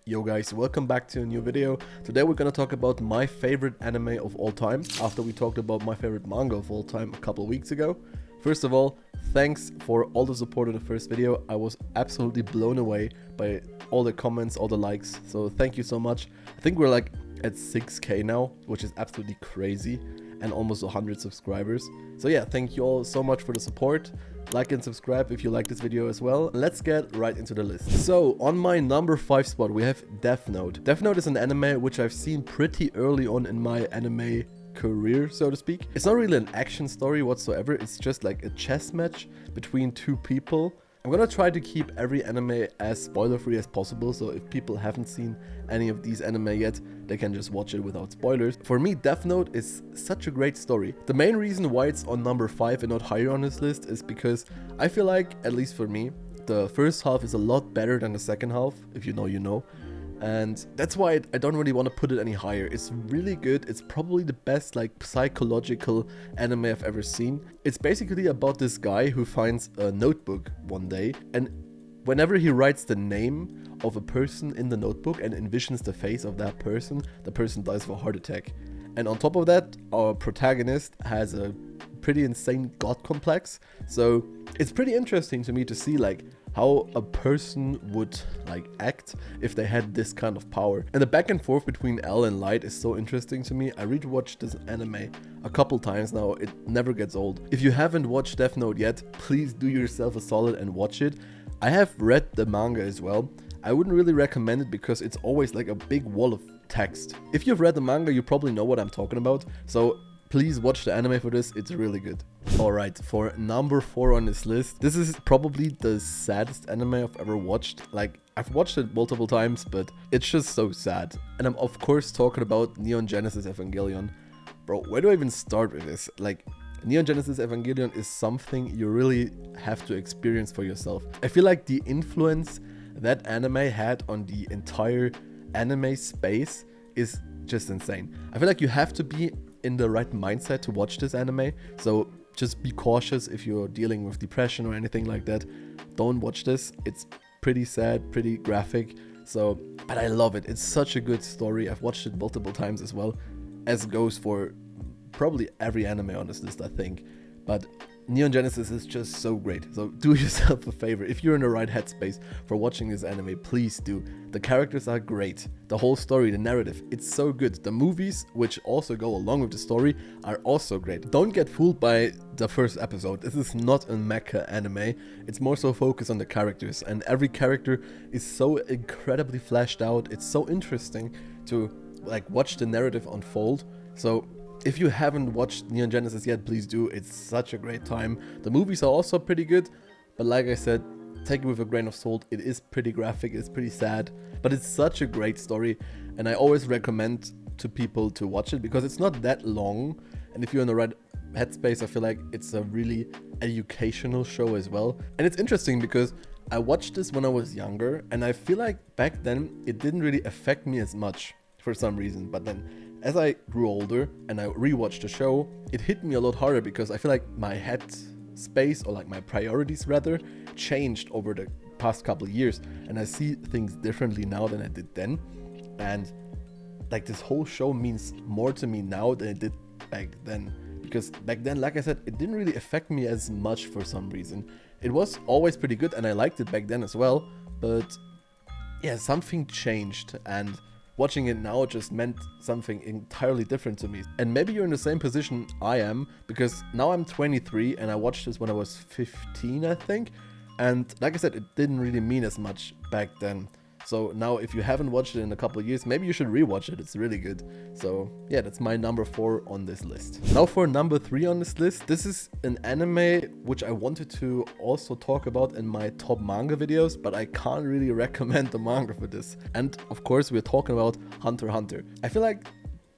Yo guys, welcome back to a new video. Today we're gonna talk about my favorite anime of all time, after we talked about my favorite manga of all time a couple of weeks ago. First of all, thanks for all the support of the first video. I was absolutely blown away by all the comments, all the likes, so thank you so much. I think we're like at 6k now, which is absolutely crazy, and almost 100 subscribers. So yeah, thank you all so much for the support. Like and subscribe if you like this video as well. Let's get right into the list. So on my number 5 spot we have Death Note. Death Note is an anime which I've seen pretty early on in my anime career, so to speak. It's not really an action story whatsoever, it's just like a chess match between two people. I'm gonna try to keep every anime as spoiler free as possible, so if people haven't seen any of these anime yet, they can just watch it without spoilers. For me, Death Note is such a great story. The main reason why it's on number 5 and not higher on this list is because I feel like, at least for me, the first half is a lot better than the second half. If you know, you know. And that's why I don't really want to put it any higher. It's really good. It's probably the best like psychological anime I've ever seen. It's basically about this guy who finds a notebook one day, and whenever he writes the name of a person in the notebook and envisions the face of that person, the person dies of a heart attack. And on top of that, our protagonist has a pretty insane god complex. So it's pretty interesting to me to see like how a person would like act if they had this kind of power. And the back and forth between L and Light is so interesting to me. I rewatched this anime a couple times now. It never gets old. If you haven't watched Death Note yet, please do yourself a solid and watch it. I have read the manga as well. I wouldn't really recommend it because it's always like a big wall of text. If you've read the manga, you probably know what I'm talking about. So please watch the anime for this, it's really good. Alright, for number 4 on this list, this is probably the saddest anime I've ever watched. Like, I've watched it multiple times, but it's just so sad. And I'm of course talking about Neon Genesis Evangelion. Bro, where do I even start with this? Like, Neon Genesis Evangelion is something you really have to experience for yourself. I feel like the influence that anime had on the entire anime space is just insane. I feel like you have to be in the right mindset to watch this anime, so just be cautious if you're dealing with depression or anything like that. Don't watch this. It's pretty sad, pretty graphic, so but I love it. It's such a good story. I've watched it multiple times as well, as goes for probably every anime on this list, I think. But Neon Genesis is just so great. So do yourself a favor. If you're in the right headspace for watching this anime, please do. The characters are great. The whole story, the narrative, it's so good. The movies, which also go along with the story, are also great. Don't get fooled by the first episode. This is not a mecha anime. It's more so focused on the characters. And every character is so incredibly fleshed out. It's so interesting to like watch the narrative unfold. So if you haven't watched Neon Genesis yet, please do. It's such a great time. The movies are also pretty good, but like I said, take it with a grain of salt. It is pretty graphic, it's pretty sad, but it's such a great story, and I always recommend to people to watch it because it's not that long, and if you're in the right headspace, I feel like it's a really educational show as well. And it's interesting because I watched this when I was younger, and I feel like back then it didn't really affect me as much for some reason, but then as I grew older and I rewatched the show, it hit me a lot harder because I feel like my head space, or like my priorities rather, changed over the past couple of years, and I see things differently now than I did then. And like this whole show means more to me now than it did back then, because back then, like I said, it didn't really affect me as much for some reason. It was always pretty good and I liked it back then as well, but yeah, something changed, and watching it now just meant something entirely different to me. And maybe you're in the same position I am, because now I'm 23 and I watched this when I was 15, I think. And like I said, it didn't really mean as much back then. So now if you haven't watched it in a couple of years, maybe you should rewatch it. It's really good. So yeah, that's my number 4 on this list. Now for number 3 on this list. This is an anime which I wanted to also talk about in my top manga videos, but I can't really recommend the manga for this. And of course we're talking about Hunter x Hunter. I feel like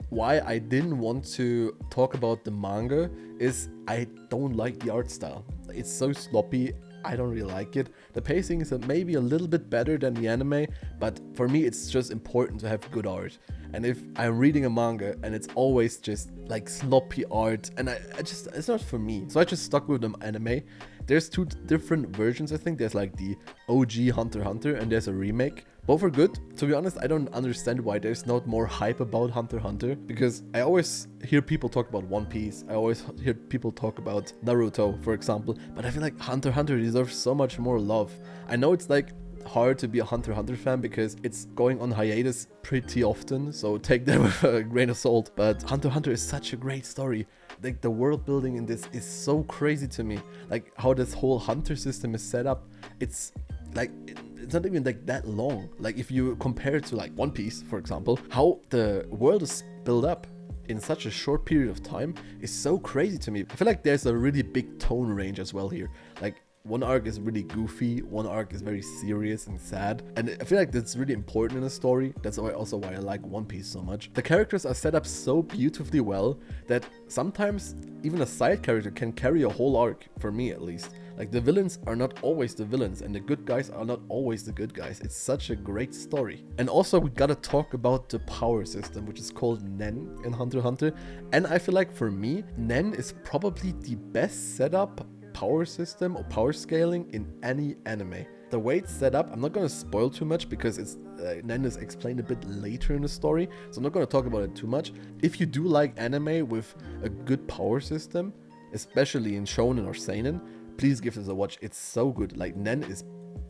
why I didn't want to talk about the manga is I don't like the art style. It's so sloppy. I don't really like it. The pacing is maybe a little bit better than the anime, but for me it's just important to have good art. And if I'm reading a manga and it's always just like sloppy art, and it's not for me. So I just stuck with the anime. There's 2 different versions, I think. There's like the OG Hunter x Hunter and there's a remake. Both are good. To be honest, I don't understand why there's not more hype about Hunter x Hunter, because I always hear people talk about One Piece. I always hear people talk about Naruto, for example, but I feel like Hunter x Hunter deserves so much more love. I know it's like hard to be a Hunter x Hunter fan because it's going on hiatus pretty often, so take that with a grain of salt, but Hunter x Hunter is such a great story. Like, the world building in this is so crazy to me. Like, how this whole hunter system is set up, it's like, it's not even like that long. Like, if you compare it to like One Piece, for example, how the world is built up in such a short period of time is so crazy to me. I feel like there's a really big tone range as well here. Like, one arc is really goofy, one arc is very serious and sad, and I feel like that's really important in a story. That's also why I like One Piece so much. The characters are set up so beautifully well that sometimes even a side character can carry a whole arc, for me at least. Like, the villains are not always the villains, and the good guys are not always the good guys. It's such a great story. And also, we gotta talk about the power system, which is called Nen in Hunter x Hunter. And I feel like, for me, Nen is probably the best setup power system or power scaling in any anime. The way it's set up, I'm not going to spoil too much because it's Nen is explained a bit later in the story, so I'm not going to talk about it too much. If you do like anime with a good power system, especially in shonen or seinen, please give this a watch. It's so good. Like, Nen is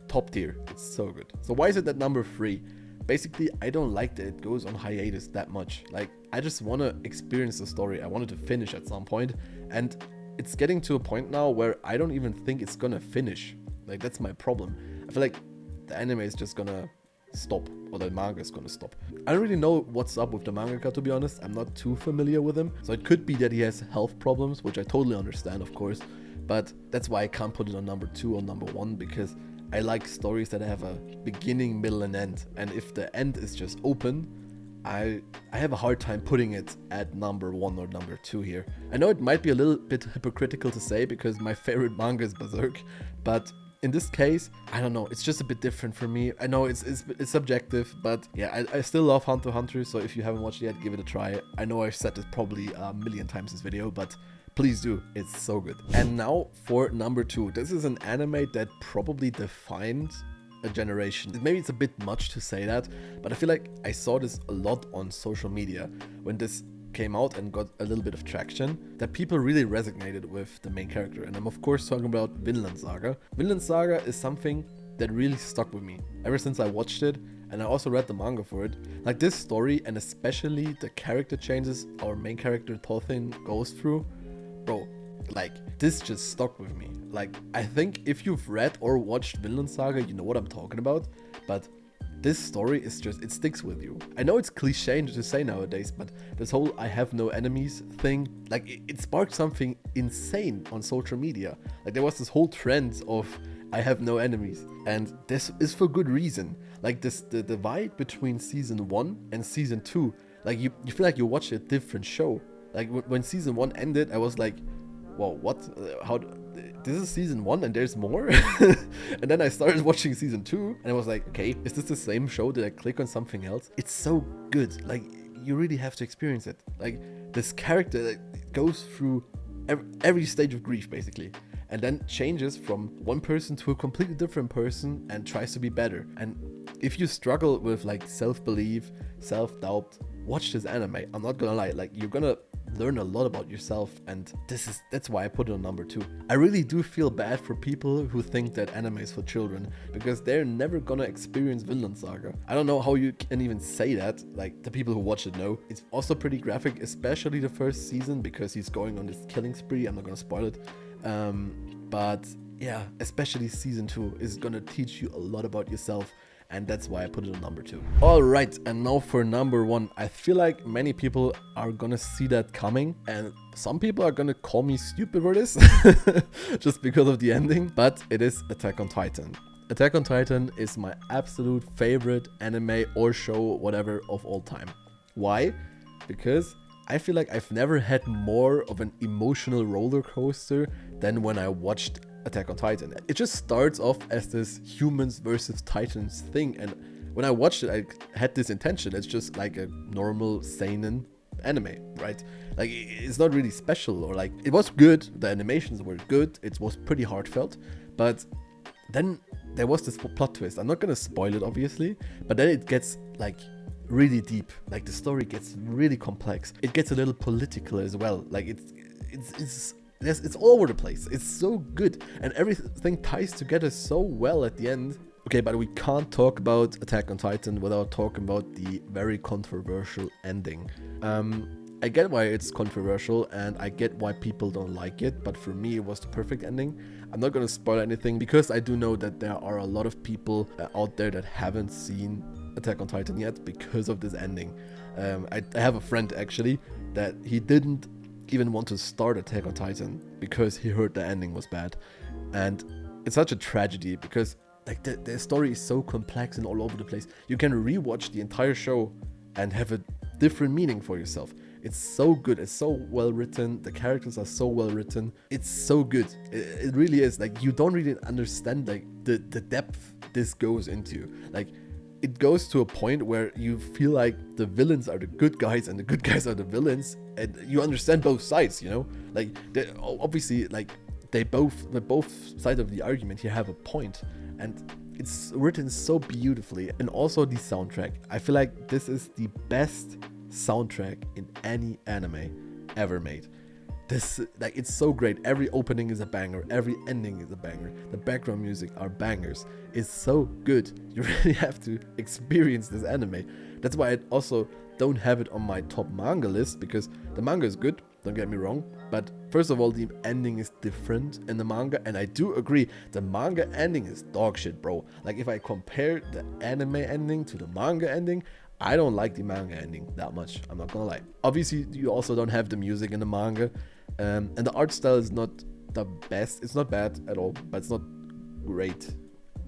top tier. It's so good. So why is it at number 3? Basically, I don't like that it goes on hiatus that much. Like, I just want to experience the story. I want it to finish at some point, and it's getting to a point now where I don't even think it's gonna finish. Like, that's my problem. I feel like the anime is just gonna stop, or the manga is gonna stop. I don't really know what's up with the mangaka, to be honest. I'm not too familiar with him, so it could be that he has health problems, which I totally understand, of course, but that's why I can't put it on number 2 or number 1, because I like stories that have a beginning, middle, and end, and if the end is just open, I have a hard time putting it at number 1 or number 2 here. I know it might be a little bit hypocritical to say because my favorite manga is Berserk, but in this case, I don't know, it's just a bit different for me. I know it's subjective, but yeah, I still love Hunter x Hunter, so if you haven't watched it yet, give it a try. I know I've said this probably a million times in this video, but please do, it's so good. And now for number 2. This is an anime that probably defined a generation. Maybe it's a bit much to say that, but I feel like I saw this a lot on social media when this came out and got a little bit of traction, that people really resonated with the main character, and I'm of course talking about Vinland Saga. Vinland Saga is something that really stuck with me ever since I watched it, and I also read the manga for it. Like, this story, and especially the character changes our main character Thorfinn goes through, bro, like, this just stuck with me. Like, I think if you've read or watched Vinland Saga, you know what I'm talking about, but this story is just, it sticks with you. I know it's cliche to say nowadays, but this whole I have no enemies thing, like, it sparked something insane on social media. Like, there was this whole trend of I have no enemies, and this is for good reason. Like, the divide between season 1 and season 2, like, you feel like you watch a different show. Like, when season 1 ended, I was like, whoa, what? How? This is season 1 and there's more? And then I started watching season 2 and I was like, okay, is this the same show? Did I click on something else? It's so good. Like, you really have to experience it. Like, this character that goes through every stage of grief, basically, and then changes from one person to a completely different person and tries to be better. And if you struggle with like self-belief, self-doubt, watch this anime. I'm not gonna lie, like, you're gonna learn a lot about yourself, and that's why I put it on number 2. I really do feel bad for people who think that anime is for children, because they're never gonna experience Vinland Saga. I don't know how you can even say that. Like, the people who watch it know. It's also pretty graphic, especially the first season, because he's going on this killing spree. I'm not gonna spoil it, but yeah, especially season 2 is gonna teach you a lot about yourself, and that's why I put it on number 2. Alright, and now for number 1. I feel like many people are gonna see that coming, and some people are gonna call me stupid for this, just because of the ending, but it is Attack on Titan. Attack on Titan is my absolute favorite anime or show, whatever, of all time. Why? Because I feel like I've never had more of an emotional roller coaster than when I watched Attack on Titan. It just starts off as this humans versus titans thing, and when I watched it, I had this intention. It's just like a normal seinen anime, right? Like, it's not really special, or like, it was good, the animations were good, it was pretty heartfelt, but then there was this plot twist. I'm not gonna spoil it, obviously, but then it gets like really deep. Like the story gets really complex. It gets a little political as well. Like it's all over the place. It's so good, and everything ties together so well at the end. Okay, but we can't talk about Attack on Titan without talking about the very controversial ending. I get why it's controversial, and I get why people don't like it, but for me it was the perfect ending. I'm not gonna spoil anything because I do know that there are a lot of people out there that haven't seen Attack on Titan yet because of this ending. I have a friend actually that he didn't even want to start Attack on Titan because he heard the ending was bad, and it's such a tragedy because like the story is so complex and all over the place. You can rewatch the entire show and have a different meaning for yourself. It's so good. It's so well written. The characters are so well written. It's so good. It really is. Like, you don't really understand like the depth this goes into. Like, it goes to a point where you feel like the villains are the good guys and the good guys are the villains, and you understand both sides, you know? Like, obviously, like, both sides of the argument here have a point, and it's written so beautifully. And also the soundtrack. I feel like this is the best soundtrack in any anime ever made. This, like, it's so great. Every opening is a banger, every ending is a banger, the background music are bangers. It's so good. You really have to experience this anime. That's why I also don't have it on my top manga list, because the manga is good, don't get me wrong, but first of all, the ending is different in the manga, and I do agree, the manga ending is dog shit, bro. Like, if I compare the anime ending to the manga ending, I don't like the manga ending that much, I'm not gonna lie. Obviously, you also don't have the music in the manga, and the art style is not the best. It's not bad at all, but it's not great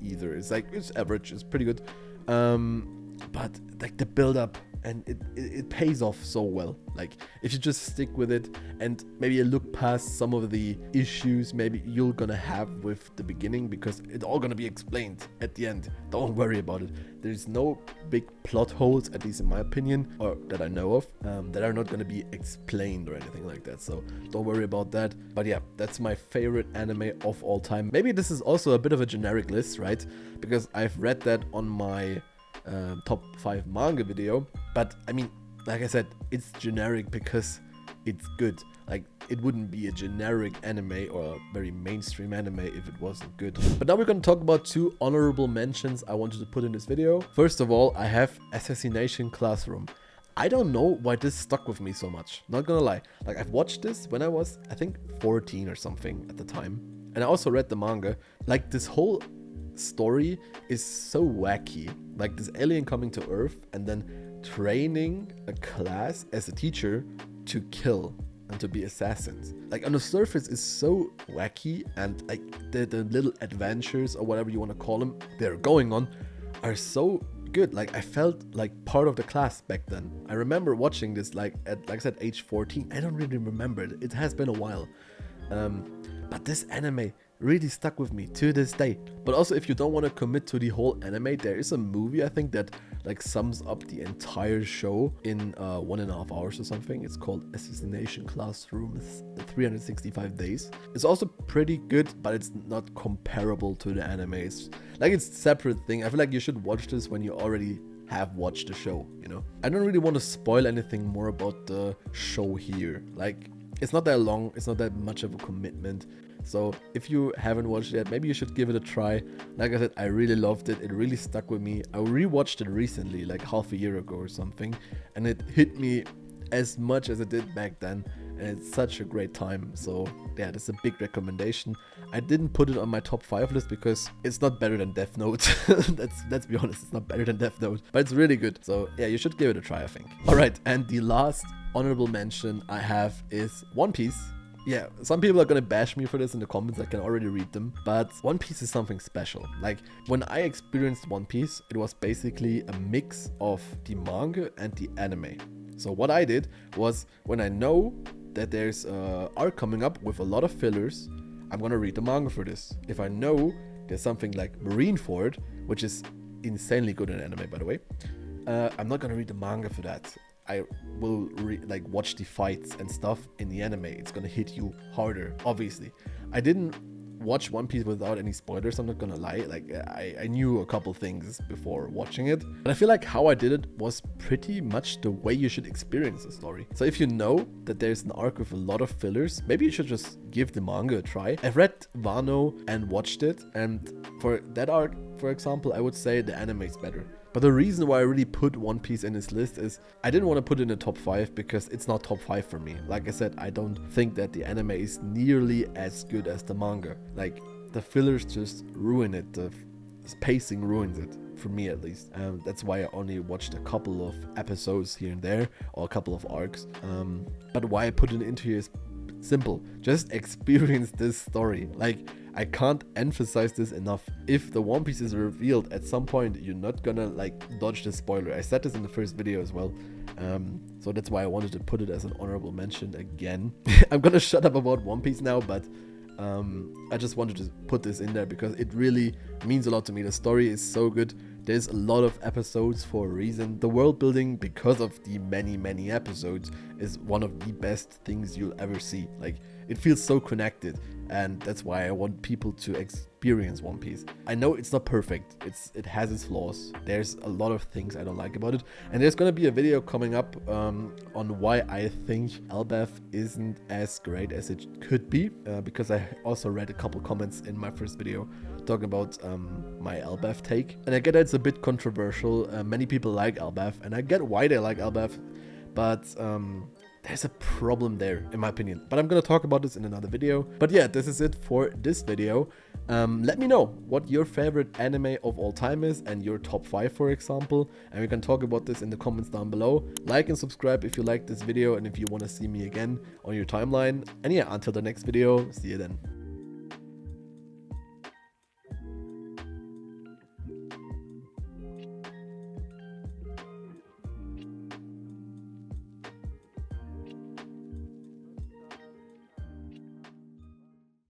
either. It's like, it's average, it's pretty good. But like the build up, and it pays off so well. Like, if you just stick with it and maybe you look past some of the issues maybe you're gonna have with the beginning, because it's all gonna be explained at the end. Don't worry about it. There's no big plot holes, at least in my opinion, or that I know of, that are not gonna be explained or anything like that. So don't worry about that. But yeah, that's my favorite anime of all time. Maybe this is also a bit of a generic list, right? Because I've read that on my top 5 manga video, but I mean, like I said, it's generic because it's good. Like, it wouldn't be a generic anime or a very mainstream anime if it wasn't good. But now we're going to talk about 2 honorable mentions I wanted to put in this video. First of all, I have Assassination Classroom. I don't know why this stuck with me so much, not gonna lie. Like, I've watched this when I was, I think, 14 or something at the time, and I also read the manga. Like, this whole story is so wacky. Like, this alien coming to Earth and then training a class as a teacher to kill and to be assassins. Like, on the surface is so wacky, and like the little adventures or whatever you want to call them they're going on are so good. Like, I felt like part of the class back then. I remember watching this like at, like I said, age 14. I don't really remember it. It has been a while. But this anime really stuck with me to this day. But also, if you don't want to commit to the whole anime, there is a movie, I think, that like sums up the entire show in 1.5 hours or something. It's called Assassination Classroom 365 Days. It's also pretty good, but it's not comparable to the anime. It's like, it's a separate thing. I feel like you should watch this when you already have watched the show, you know? I don't really want to spoil anything more about the show here. Like, it's not that long, it's not that much of a commitment. So if you haven't watched it yet, maybe you should give it a try. Like I said, I really loved it. It really stuck with me. I rewatched it recently, like half a year ago or something, and it hit me as much as it did back then. And it's such a great time. So yeah, that's a big recommendation. I didn't put it on my top 5 list because it's not better than Death Note. Let's be honest, it's not better than Death Note, but it's really good. So yeah, you should give it a try, I think. Alright, and the last honorable mention I have is One Piece. Yeah, some people are gonna bash me for this in the comments, I can already read them, but One Piece is something special. Like, when I experienced One Piece, it was basically a mix of the manga and the anime. So what I did was, when I know that there's a arc coming up with a lot of fillers, I'm gonna read the manga for this. If I know there's something like Marineford, which is insanely good in anime, by the way, I'm not gonna read the manga for that. I will watch the fights and stuff in the anime. It's gonna hit you harder, obviously. I didn't watch One Piece without any spoilers, I'm not gonna lie. Like, I knew a couple things before watching it, but I feel like how I did it was pretty much the way you should experience the story. So if you know that there's an arc with a lot of fillers, maybe you should just give the manga a try. I've read Wano and watched it, and for that arc, for example, I would say the anime is better. But the reason why I really put One Piece in this list is I didn't want to put it in the top 5 because it's not top 5 for me. Like I said, I don't think that the anime is nearly as good as the manga. Like, the fillers just ruin it. The pacing ruins it, for me at least. That's why I only watched a couple of episodes here and there, or a couple of arcs. But why I put it into here is simple. Just experience this story. Like, I can't emphasize this enough. If the One Piece is revealed at some point, you're not gonna like dodge the spoiler. I said this in the first video as well. So that's why I wanted to put it as an honorable mention again. I'm gonna shut up about One Piece now, but I just wanted to put this in there because it really means a lot to me. The story is so good. There's a lot of episodes for a reason. The world building, because of the many episodes, is one of the best things you'll ever see. Like, it feels so connected, and that's why I want people to experience One Piece. I know it's not perfect. It has its flaws. There's a lot of things I don't like about it, and there's gonna be a video coming up on why I think Elbaf isn't as great as it could be, because I also read a couple comments in my first video talking about my Elbaf take, and I get that it's a bit controversial. Many people like Elbaf, and I get why they like Elbaf, but there's a problem there, in my opinion. But I'm gonna talk about this in another video. But yeah, this is it for this video. Let me know what your favorite anime of all time is, and your top 5, for example, and we can talk about this in the comments down below. Like and subscribe if you liked this video and if you want to see me again on your timeline. And yeah, until the next video, see you then.